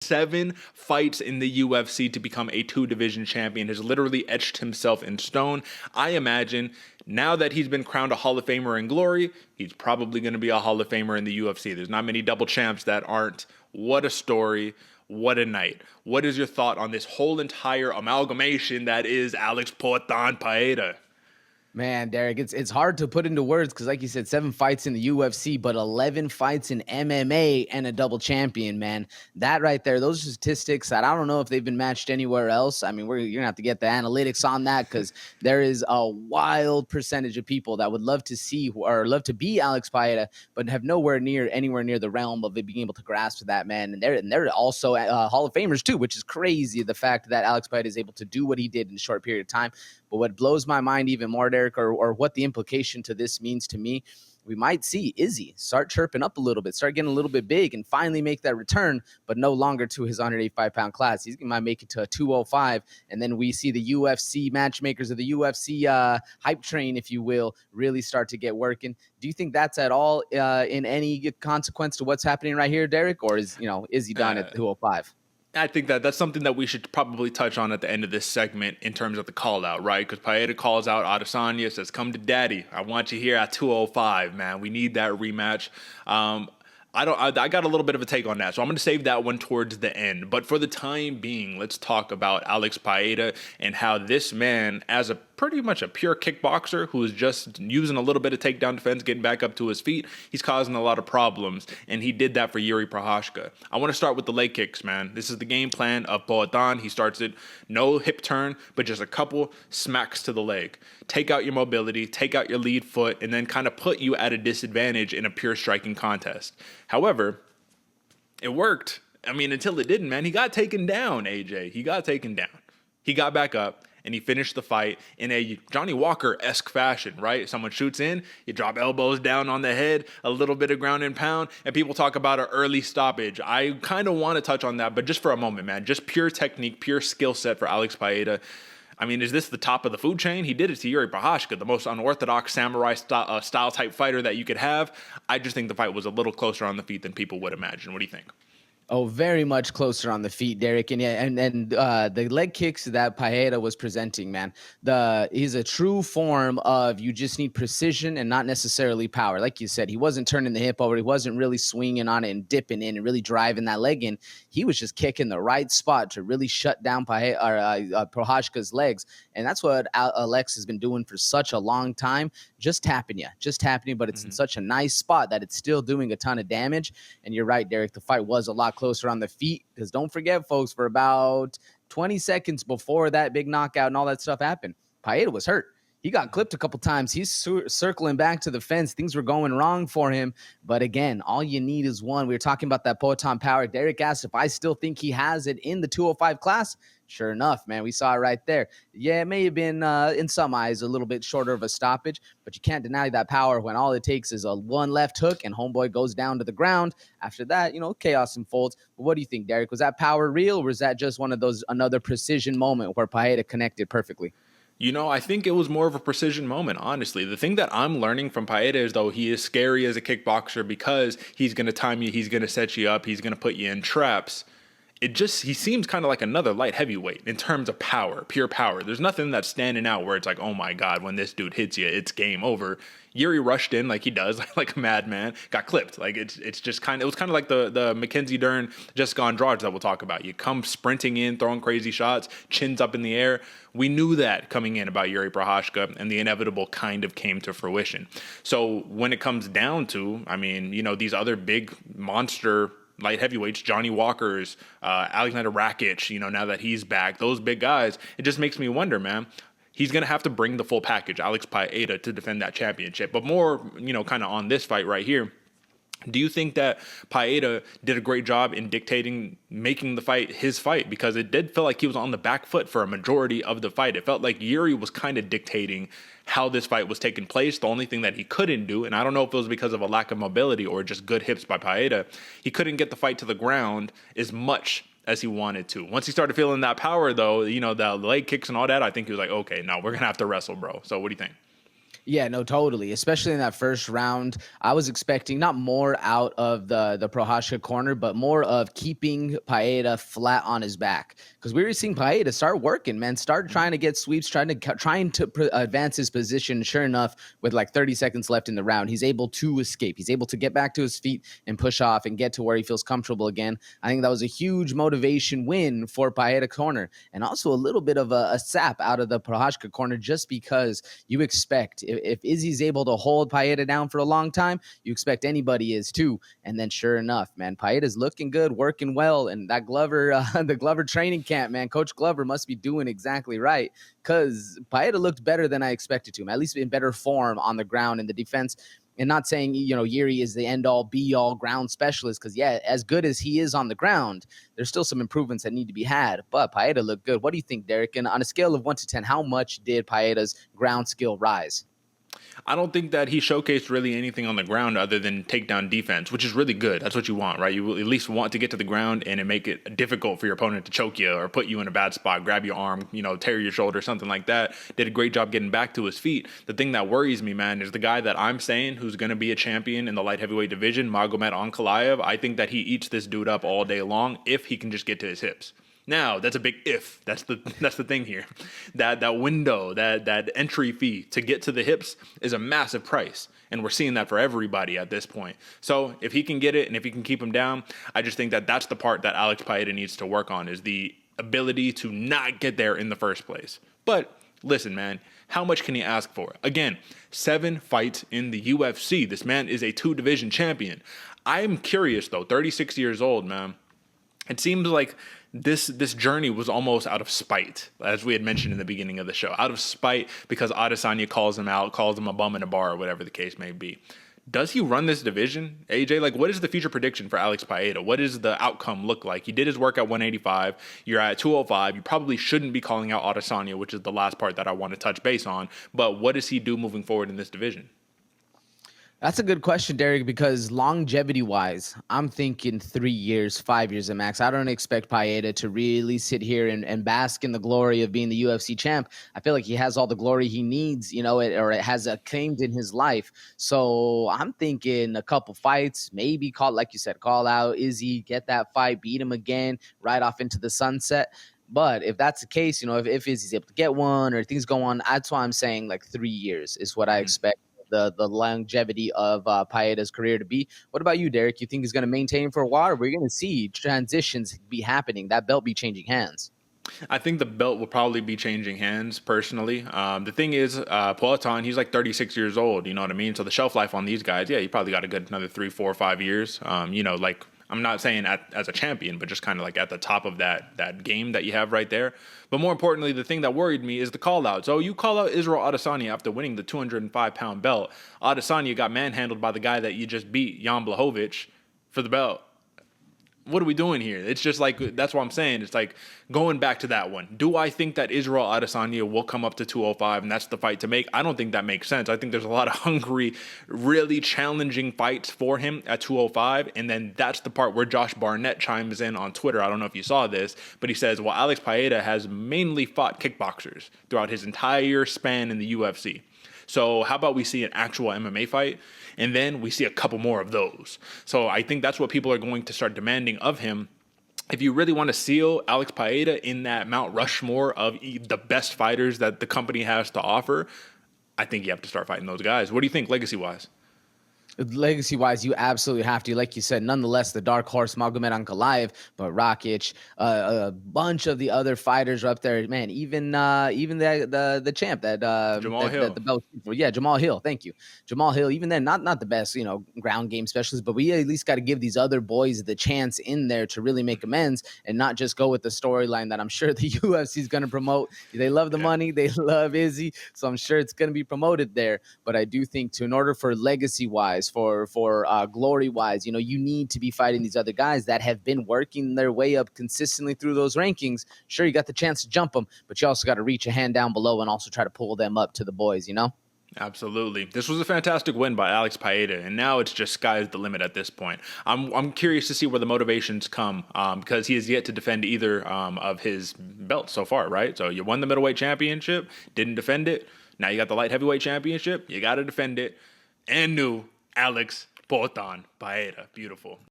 7 fights in the UFC to become a 2-division champion, has literally etched himself in stone. I imagine now that he's been crowned a Hall of Famer in glory, he's probably going to be a Hall of Famer in the UFC. There's not many double champs that aren't. What a story. What a night. What is your thought on this whole entire amalgamation that is Alex Poatan Pereira? Man, Derek, it's hard to put into words because, like you said, 7 fights in the UFC, but 11 fights in MMA and a double champion, man. That right there, those are statistics that I don't know if they've been matched anywhere else. I mean, you're going to have to get the analytics on that because there is a wild percentage of people that would love to see or love to be Alex Paeta, but have anywhere near the realm of it being able to grasp that, man. And they're also Hall of Famers, too, which is crazy, the fact that Alex Paeta is able to do what he did in a short period of time. But what blows my mind even more, Derek, or what the implication to this means to me, we might see Izzy start chirping up a little bit, start getting a little bit big, and finally make that return, but no longer to his 185-pound class. He might make it to a 205, and then we see the UFC matchmakers of the UFC hype train, if you will, really start to get working. Do you think that's at all in any consequence to what's happening right here, Derek, or is he done at 205? I think that's something that we should probably touch on at the end of this segment in terms of the call out, right? Because Paeta calls out Adesanya, says, "Come to daddy. I want you here at 205, man. We need that rematch." I got a little bit of a take on that, so I'm going to save that one towards the end. But for the time being, let's talk about Alex Paeta and how this man, as a pretty much a pure kickboxer who is just using a little bit of takedown defense, getting back up to his feet, he's causing a lot of problems, and he did that for Yuri Prochazka. I want to start with the leg kicks, man. This is the game plan of Poatan. He starts it, no hip turn, but just a couple smacks to the leg. Take out your mobility, take out your lead foot, and then kind of put you at a disadvantage in a pure striking contest. However, it worked. I mean, until it didn't, man. He got taken down, AJ. He got taken down. He got back up, and he finished the fight in a Johnny Walker-esque fashion, right? Someone shoots in, you drop elbows down on the head, a little bit of ground and pound, and people talk about an early stoppage. I kind of want to touch on that, but just for a moment, man. Just pure technique, pure skill set for Alex Paeta. I mean, is this the top of the food chain? He did it to Yuri Prochazka, the most unorthodox samurai style type fighter that you could have. I just think the fight was a little closer on the feet than people would imagine. What do you think? Oh, very much closer on the feet, Derek. And yeah, and the leg kicks that Paeta was presenting, man, he's a true form of you just need precision and not necessarily power. Like you said, he wasn't turning the hip over. He wasn't really swinging on it and dipping in and really driving that leg in. He was just kicking the right spot to really shut down Prochazka's legs. And that's what Alex has been doing for such a long time, just tapping you, but it's in such a nice spot that it's still doing a ton of damage. And you're right, Derek, the fight was a lot closer on the feet, because don't forget, folks, for about 20 seconds before that big knockout and all that stuff happened, Paeta was hurt. He got clipped a couple times. He's circling back to the fence. Things were going wrong for him. But again, all you need is one. We were talking about that Poatan power. Derek asked if I still think he has it in the 205 class. Sure enough, man, we saw it right there. Yeah, it may have been, in some eyes, a little bit shorter of a stoppage, but you can't deny that power when all it takes is a one left hook and homeboy goes down to the ground. After that, chaos unfolds. But what do you think, Derek? Was that power real, or was that just one of those, another precision moment where Paeta connected perfectly? I think it was more of a precision moment, honestly. The thing that I'm learning from Paeta is, though, he is scary as a kickboxer because he's going to time you, he's going to set you up, he's going to put you in traps. He seems kind of like another light heavyweight in terms of power, pure power. There's nothing that's standing out where it's like, oh my God, when this dude hits you, it's game over. Yuri rushed in like he does, like a madman, got clipped. Like it was kind of like the Mackenzie Dern, Jessica Andrade that we'll talk about. You come sprinting in, throwing crazy shots, chins up in the air. We knew that coming in about Yuri Prochazka, and the inevitable kind of came to fruition. So when it comes down to, these other big monster light heavyweights, Johnny Walker's, Alexander Rakic, now that he's back, those big guys, it just makes me wonder, man. He's going to have to bring the full package, Alex Paeta, to defend that championship. But more, kind of on this fight right here, do you think that Paeta did a great job in dictating, making the fight his fight? Because it did feel like he was on the back foot for a majority of the fight. It felt like Yuri was kind of dictating how this fight was taking place. The only thing that he couldn't do, and I don't know if it was because of a lack of mobility or just good hips by Paeta, he couldn't get the fight to the ground as much as he wanted to. Once he started feeling that power, though, the leg kicks and all that, I think he was like, okay, now we're going to have to wrestle, bro. So what do you think? Yeah, no, totally. Especially in that first round, I was expecting not more out of the Prochazka corner, but more of keeping Paeta flat on his back. Because we were seeing Paeta start working, man, start trying to get sweeps, trying to advance his position. Sure enough, with like 30 seconds left in the round, he's able to escape. He's able to get back to his feet and push off and get to where he feels comfortable again. I think that was a huge motivation win for Paeta corner, and also a little bit of a sap out of the Prochazka corner, just because you expect if Izzy's able to hold Paeta down for a long time, you expect anybody is too. And then sure enough, man, Paeta's looking good, working well. And that Glover, the Glover training camp, man, Coach Glover must be doing exactly right, because Paeta looked better than I expected to him, at least in better form on the ground in the defense. And not saying, Yuri is the end-all, be-all ground specialist, because, yeah, as good as he is on the ground, there's still some improvements that need to be had. But Paeta looked good. What do you think, Derek? And on a scale of 1 to 10, how much did Paeta's ground skill rise? I don't think that he showcased really anything on the ground other than takedown defense, which is really good. That's what you want, right? You at least want to get to the ground and make it difficult for your opponent to choke you or put you in a bad spot, grab your arm, tear your shoulder, something like that. Did a great job getting back to his feet. The thing that worries me, man, is the guy that I'm saying who's going to be a champion in the light heavyweight division, Magomed Ankalaev. I think that he eats this dude up all day long if he can just get to his hips. Now, that's a big if. That's the thing here. That window, that entry fee to get to the hips is a massive price. And we're seeing that for everybody at this point. So if he can get it and if he can keep him down, I just think that that's the part that Alex Paeta needs to work on, is the ability to not get there in the first place. But listen, man, how much can you ask for? Again, 7 fights in the UFC. This man is a 2-division champion. I'm curious, though, 36 years old, man. It seems like this journey was almost out of spite, as we had mentioned in the beginning of the show. Out of spite because Adesanya calls him out, calls him a bum in a bar, or whatever the case may be. Does he run this division, AJ? Like, what is the future prediction for Alex Paeta? What does the outcome look like? He did his work at 185. You're at 205. You probably shouldn't be calling out Adesanya, which is the last part that I want to touch base on. But what does he do moving forward in this division? That's a good question, Derek, because longevity-wise, I'm thinking 3 years, 5 years at max. I don't expect Paeta to really sit here and bask in the glory of being the UFC champ. I feel like he has all the glory he needs, or it has claimed in his life. So I'm thinking a couple fights, maybe like you said, call out Izzy, get that fight, beat him again, right off into the sunset. But if that's the case, if Izzy's able to get one or things go on, that's why I'm saying like 3 years is what I expect the longevity of Paeta's career to be. What about you, Derek? You think he's going to maintain for a while, or we're going to see transitions be happening, that belt be changing hands? I think the belt will probably be changing hands, personally. The thing is, Poatan, he's like 36 years old, you know what I mean? So the shelf life on these guys, yeah, you probably got a good another 3, 4, 5 years. Like, I'm not saying as a champion, but just kind of like at the top of that game that you have right there. But more importantly, the thing that worried me is the call-out. So you call out Israel Adesanya after winning the 205-pound belt. Adesanya got manhandled by the guy that you just beat, Jan Blachowicz, for the belt. What are we doing here? It's just like, that's what I'm saying. It's like going back to that one. Do I think that Israel Adesanya will come up to 205 and that's the fight to make? I don't think that makes sense. I think there's a lot of hungry, really challenging fights for him at 205. And then that's the part where Josh Barnett chimes in on Twitter. I don't know if you saw this, but he says, well, Alex Paeta has mainly fought kickboxers throughout his entire span in the UFC. So how about we see an actual MMA fight, and then we see a couple more of those. So I think that's what people are going to start demanding of him. If you really want to seal Alex Paeta in that Mount Rushmore of the best fighters that the company has to offer, I think you have to start fighting those guys. What do you think legacy-wise? Legacy-wise, you absolutely have to. Like you said, nonetheless, the dark horse, Magomed Ankalaev, but Rakic, a bunch of the other fighters are up there. Man, even the champ that Jamal Hill. the belt. Yeah, Jamal Hill. Thank you, Jamal Hill. Even then, not the best, ground game specialist, but we at least got to give these other boys the chance in there to really make amends and not just go with the storyline that I'm sure the UFC is going to promote. They love the money, they love Izzy, so I'm sure it's going to be promoted there. But I do think in order for legacy-wise, for glory-wise, you need to be fighting these other guys that have been working their way up consistently through those rankings. Sure, you got the chance to jump them, but you also got to reach a hand down below and also try to pull them up to the boys, Absolutely. This was a fantastic win by Alex Paeta, and now it's just sky's the limit at this point. I'm curious to see where the motivations come, because he has yet to defend either of his belts so far, right? So you won the middleweight championship, didn't defend it. Now you got the light heavyweight championship. You got to defend it. And new Alex Potan Pereira. Beautiful.